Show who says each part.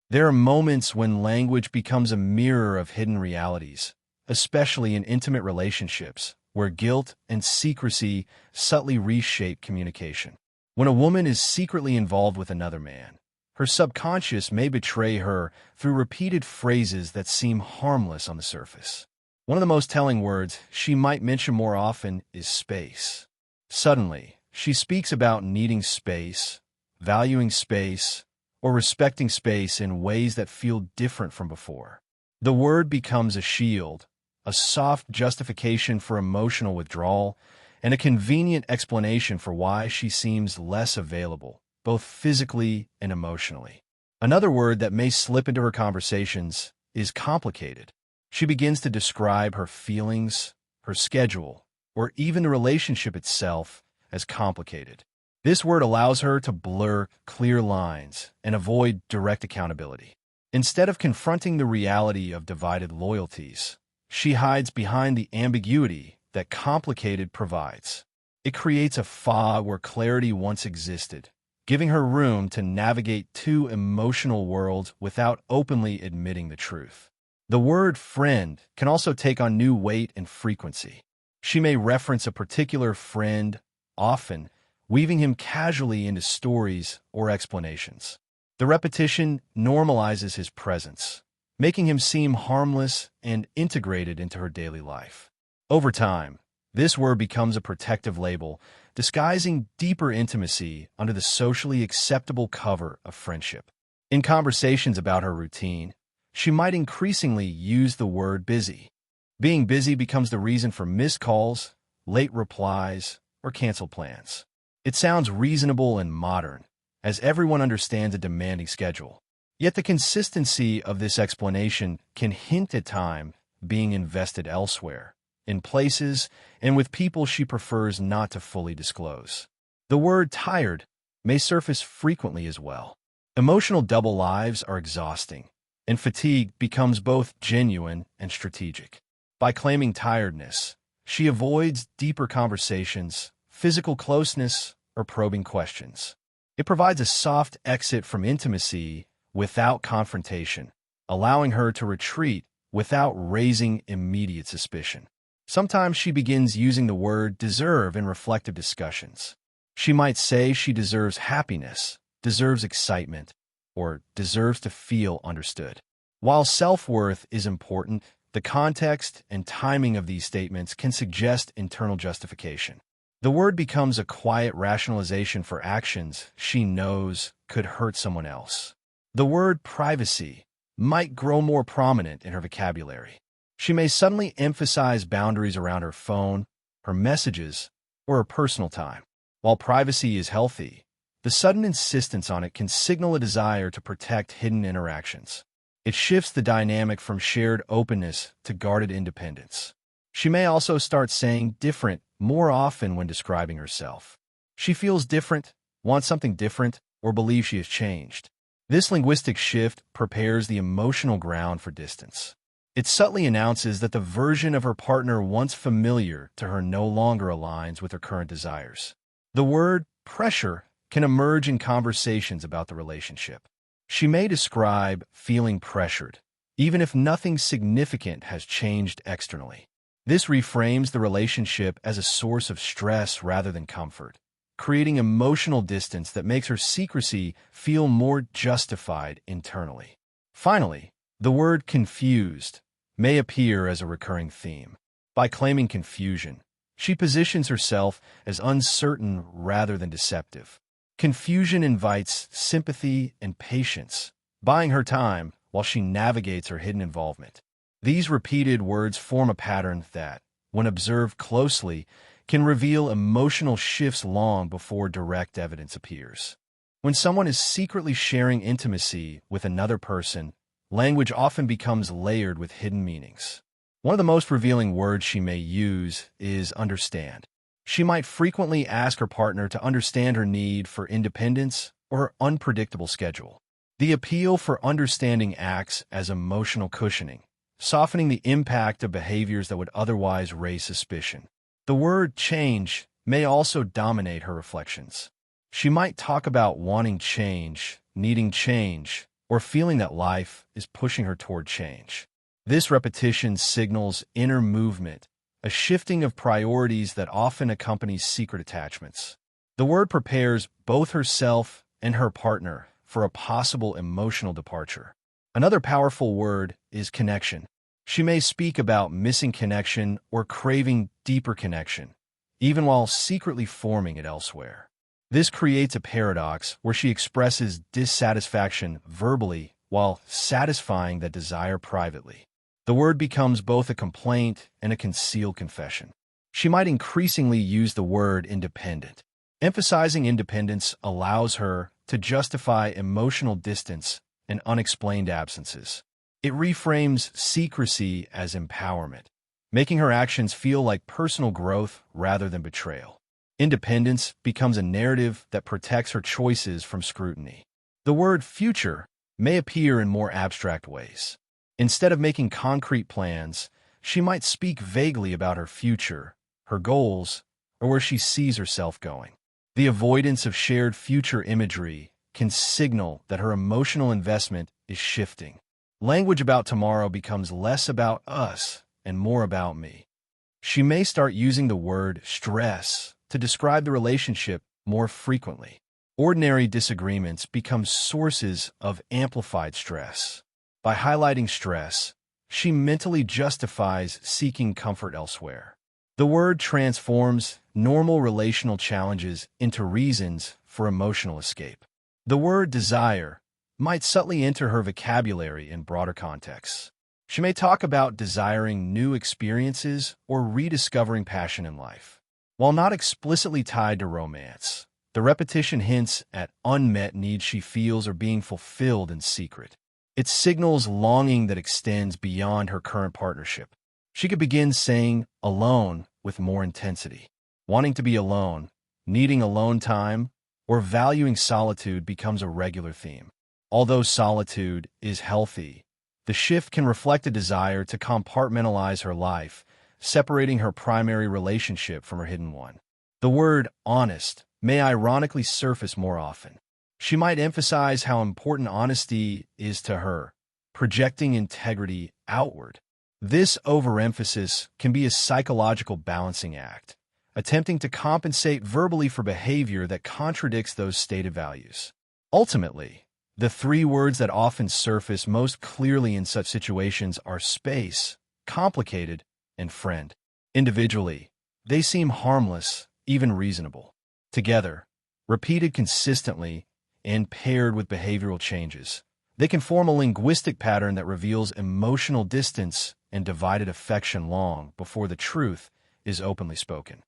Speaker 1: There are moments when language becomes a mirror of hidden realities, especially in intimate relationships, where guilt and secrecy subtly reshape communication. When a woman is secretly involved with another man, her subconscious may betray her through repeated phrases that seem harmless on the surface. One of the most telling words she might mention more often is space. Suddenly, she speaks about needing space, valuing space, or respecting space in ways that feel different from before. The word becomes a shield, a soft justification for emotional withdrawal, and a convenient explanation for why she seems less available, both physically and emotionally. Another word that may slip into her conversations is complicated. She begins to describe her feelings, her schedule, or even the relationship itself as complicated. This word allows her to blur clear lines and avoid direct accountability. Instead of confronting the reality of divided loyalties, she hides behind the ambiguity that complicated provides. It creates a fog where clarity once existed, giving her room to navigate two emotional worlds without openly admitting the truth. The word friend can also take on new weight and frequency. She may reference a particular friend often, weaving him casually into stories or explanations. The repetition normalizes his presence, making him seem harmless and integrated into her daily life. Over time, this word becomes a protective label, disguising deeper intimacy under the socially acceptable cover of friendship. In conversations about her routine, she might increasingly use the word busy. Being busy becomes the reason for missed calls, late replies, or canceled plans. It sounds reasonable and modern, as everyone understands a demanding schedule. Yet the consistency of this explanation can hint at time being invested elsewhere, in places and with people she prefers not to fully disclose. The word tired may surface frequently as well. Emotional double lives are exhausting, and fatigue becomes both genuine and strategic. By claiming tiredness, she avoids deeper conversations, physical closeness, or probing questions. It provides a soft exit from intimacy without confrontation, allowing her to retreat without raising immediate suspicion. Sometimes she begins using the word deserve in reflective discussions. She might say she deserves happiness, deserves excitement, or deserves to feel understood. While self-worth is important, the context and timing of these statements can suggest internal justification. The word becomes a quiet rationalization for actions she knows could hurt someone else. The word privacy might grow more prominent in her vocabulary. She may suddenly emphasize boundaries around her phone, her messages, or her personal time. While privacy is healthy, the sudden insistence on it can signal a desire to protect hidden interactions. It shifts the dynamic from shared openness to guarded independence. She may also start saying different more often when describing herself. She feels different, wants something different, or believes she has changed. This linguistic shift prepares the emotional ground for distance. It subtly announces that the version of her partner once familiar to her no longer aligns with her current desires. The word pressure can emerge in conversations about the relationship. She may describe feeling pressured, even if nothing significant has changed externally. This reframes the relationship as a source of stress rather than comfort, creating emotional distance that makes her secrecy feel more justified internally. Finally, the word confused may appear as a recurring theme. By claiming confusion, she positions herself as uncertain rather than deceptive. Confusion invites sympathy and patience, buying her time while she navigates her hidden involvement. These repeated words form a pattern that, when observed closely, can reveal emotional shifts long before direct evidence appears. When someone is secretly sharing intimacy with another person, language often becomes layered with hidden meanings. One of the most revealing words she may use is understand. She might frequently ask her partner to understand her need for independence or her unpredictable schedule. The appeal for understanding acts as emotional cushioning, softening the impact of behaviors that would otherwise raise suspicion. The word change may also dominate her reflections. She might talk about wanting change, needing change, or feeling that life is pushing her toward change. This repetition signals inner movement, a shifting of priorities that often accompanies secret attachments. The word prepares both herself and her partner for a possible emotional departure. Another powerful word is connection. She may speak about missing connection or craving deeper connection, even while secretly forming it elsewhere. This creates a paradox where she expresses dissatisfaction verbally while satisfying that desire privately. The word becomes both a complaint and a concealed confession. She might increasingly use the word independent. Emphasizing independence allows her to justify emotional distance and unexplained absences. It reframes secrecy as empowerment, making her actions feel like personal growth rather than betrayal. Independence becomes a narrative that protects her choices from scrutiny. The word future may appear in more abstract ways. Instead of making concrete plans, she might speak vaguely about her future, her goals, or where she sees herself going. The avoidance of shared future imagery can signal that her emotional investment is shifting. Language about tomorrow becomes less about us and more about me. She may start using the word stress to describe the relationship more frequently. Ordinary disagreements become sources of amplified stress. By highlighting stress, she mentally justifies seeking comfort elsewhere. The word transforms normal relational challenges into reasons for emotional escape. The word desire might subtly enter her vocabulary in broader contexts. She may talk about desiring new experiences or rediscovering passion in life. While not explicitly tied to romance, the repetition hints at unmet needs she feels are being fulfilled in secret. It signals longing that extends beyond her current partnership. She could begin saying alone with more intensity. Wanting to be alone, needing alone time, or valuing solitude becomes a regular theme. Although solitude is healthy, the shift can reflect a desire to compartmentalize her life, separating her primary relationship from her hidden one. The word honest may ironically surface more often. She might emphasize how important honesty is to her, projecting integrity outward. This overemphasis can be a psychological balancing act, attempting to compensate verbally for behavior that contradicts those stated values. Ultimately, the three words that often surface most clearly in such situations are space, complicated, and friend. Individually, they seem harmless, even reasonable. Together, repeated consistently, and paired with behavioral changes, they can form a linguistic pattern that reveals emotional distance and divided affection long before the truth is openly spoken.